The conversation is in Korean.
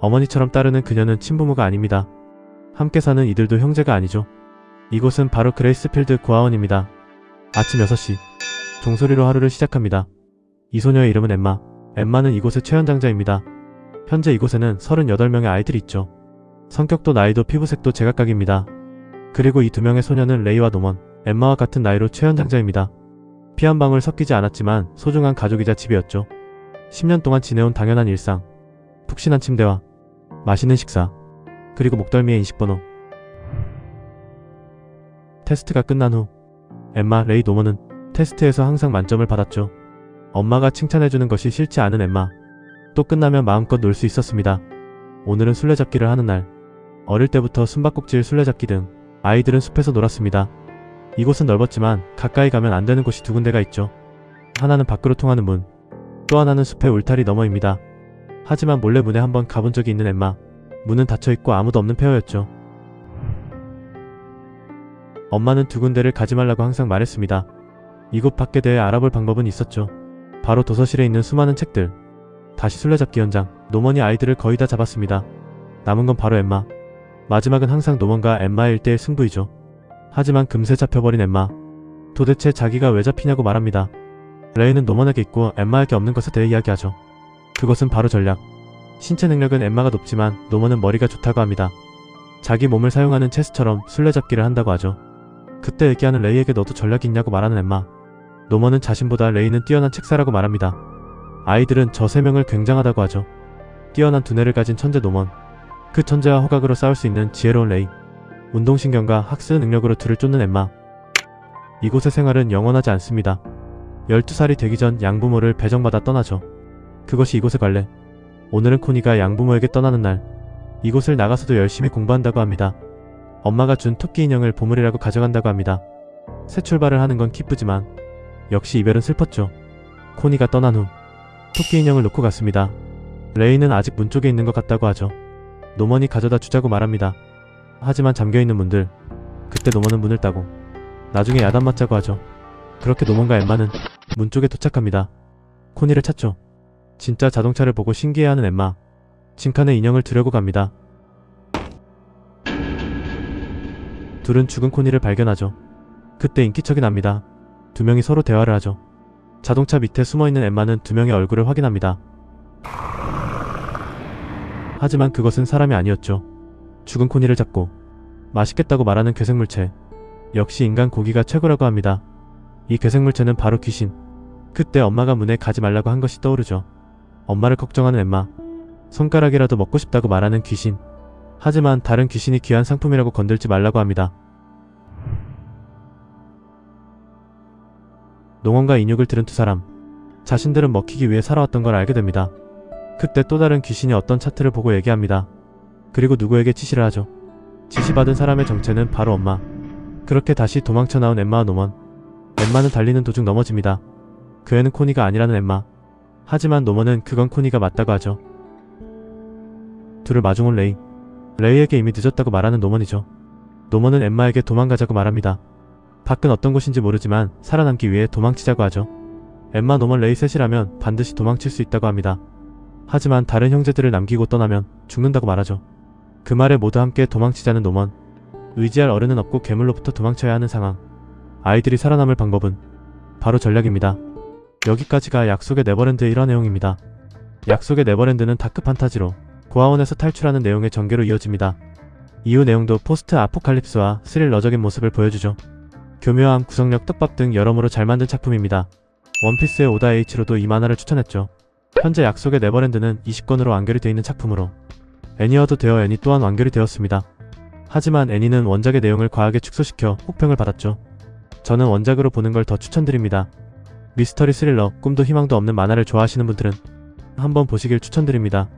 어머니처럼 따르는 그녀는 친부모가 아닙니다. 함께 사는 이들도 형제가 아니죠. 이곳은 바로 그레이스필드 고아원입니다. 아침 6시 종소리로 하루를 시작합니다. 이 소녀의 이름은 엠마. 엠마는 이곳의 최연장자입니다. 현재 이곳에는 38명의 아이들이 있죠. 성격도 나이도 피부색도 제각각입니다. 그리고 이 2명의 소녀는 레이와 노먼, 엠마와 같은 나이로 최연장자입니다. 피 한 방울 섞이지 않았지만 소중한 가족이자 집이었죠. 10년 동안 지내온 당연한 일상, 푹신한 침대와 맛있는 식사, 그리고 목덜미의 인식번호. 테스트가 끝난 후 엠마, 레이, 노먼은 테스트에서 항상 만점을 받았죠. 엄마가 칭찬해주는 것이 싫지 않은 엠마. 또 끝나면 마음껏 놀 수 있었습니다. 오늘은 술래잡기를 하는 날. 어릴 때부터 숨바꼭질, 술래잡기 등 아이들은 숲에서 놀았습니다. 이곳은 넓었지만 가까이 가면 안 되는 곳이 2군데가 있죠. 하나는 밖으로 통하는 문, 또 하나는 숲의 울타리 너머입니다. 하지만 몰래 문에 한번 가본 적이 있는 엠마. 문은 닫혀있고 아무도 없는 폐허였죠. 엄마는 2군데를 가지 말라고 항상 말했습니다. 이곳 밖에 대해 알아볼 방법은 있었죠. 바로 도서실에 있는 수많은 책들. 다시 술래잡기 현장. 노먼이 아이들을 거의 다 잡았습니다. 남은 건 바로 엠마. 마지막은 항상 노먼과 엠마의 1대1 승부이죠. 하지만 금세 잡혀버린 엠마. 도대체 자기가 왜 잡히냐고 말합니다. 레이는 노먼에게 있고 엠마에게 없는 것에 대해 이야기하죠. 그것은 바로 전략. 신체 능력은 엠마가 높지만 노먼은 머리가 좋다고 합니다. 자기 몸을 사용하는 체스처럼 술래잡기를 한다고 하죠. 그때 얘기하는 레이에게 너도 전략이 있냐고 말하는 엠마. 노먼은 자신보다 레이는 뛰어난 책사라고 말합니다. 아이들은 저 3명을 굉장하다고 하죠. 뛰어난 두뇌를 가진 천재 노먼, 그 천재와 호각으로 싸울 수 있는 지혜로운 레이, 운동신경과 학습 능력으로 둘을 쫓는 엠마. 이곳의 생활은 영원하지 않습니다. 12살이 되기 전 양부모를 배정받아 떠나죠. 그것이 이곳의 관례. 오늘은 코니가 양부모에게 떠나는 날. 이곳을 나가서도 열심히 공부한다고 합니다. 엄마가 준 토끼 인형을 보물이라고 가져간다고 합니다. 새 출발을 하는 건 기쁘지만 역시 이별은 슬펐죠. 코니가 떠난 후 토끼 인형을 놓고 갔습니다. 레이는 아직 문 쪽에 있는 것 같다고 하죠. 노먼이 가져다 주자고 말합니다. 하지만 잠겨있는 문들. 그때 노먼은 문을 따고 나중에 야단 맞자고 하죠. 그렇게 노먼과 엠마는 문 쪽에 도착합니다. 코니를 찾죠. 진짜 자동차를 보고 신기해하는 엠마. 짐칸에 인형을 두려고 갑니다. 둘은 죽은 코니를 발견하죠. 그때 인기척이 납니다. 2명이 서로 대화를 하죠. 자동차 밑에 숨어있는 엠마는 2명의 얼굴을 확인합니다. 하지만 그것은 사람이 아니었죠. 죽은 코니를 잡고 맛있겠다고 말하는 괴생물체. 역시 인간 고기가 최고라고 합니다. 이 괴생물체는 바로 귀신. 그때 엄마가 문에 가지 말라고 한 것이 떠오르죠. 엄마를 걱정하는 엠마. 손가락이라도 먹고 싶다고 말하는 귀신. 하지만 다른 귀신이 귀한 상품이라고 건들지 말라고 합니다. 농원과 인육을 들은 2사람. 자신들은 먹히기 위해 살아왔던 걸 알게 됩니다. 그때 또 다른 귀신이 어떤 차트를 보고 얘기합니다. 그리고 누구에게 지시를 하죠. 지시받은 사람의 정체는 바로 엄마. 그렇게 다시 도망쳐 나온 엠마와 노먼. 엠마는 달리는 도중 넘어집니다. 그 애는 코니가 아니라는 엠마. 하지만 노먼은 그건 코니가 맞다고 하죠. 둘을 마중 온 레이. 레이에게 이미 늦었다고 말하는 노먼이죠. 노먼은 엠마에게 도망가자고 말합니다. 밖은 어떤 곳인지 모르지만 살아남기 위해 도망치자고 하죠. 엠마, 노먼, 레이 셋이라면 반드시 도망칠 수 있다고 합니다. 하지만 다른 형제들을 남기고 떠나면 죽는다고 말하죠. 그 말에 모두 함께 도망치자는 노먼. 의지할 어른은 없고 괴물로부터 도망쳐야 하는 상황. 아이들이 살아남을 방법은 바로 전략입니다. 여기까지가 약속의 네버랜드의 일화 내용입니다. 약속의 네버랜드는 다크 판타지로 고아원에서 탈출하는 내용의 전개로 이어집니다. 이후 내용도 포스트 아포칼립스와 스릴러적인 모습을 보여주죠. 교묘함, 구성력, 떡밥 등 여러모로 잘 만든 작품입니다. 원피스의 오다 H로도 이 만화를 추천했죠. 현재 약속의 네버랜드는 20권으로 완결이 되어 있는 작품으로 애니화도 되어 애니 또한 완결이 되었습니다. 하지만 애니는 원작의 내용을 과하게 축소시켜 혹평을 받았죠. 저는 원작으로 보는 걸 더 추천드립니다. 미스터리 스릴러, 꿈도 희망도 없는 만화를 좋아하시는 분들은 한번 보시길 추천드립니다.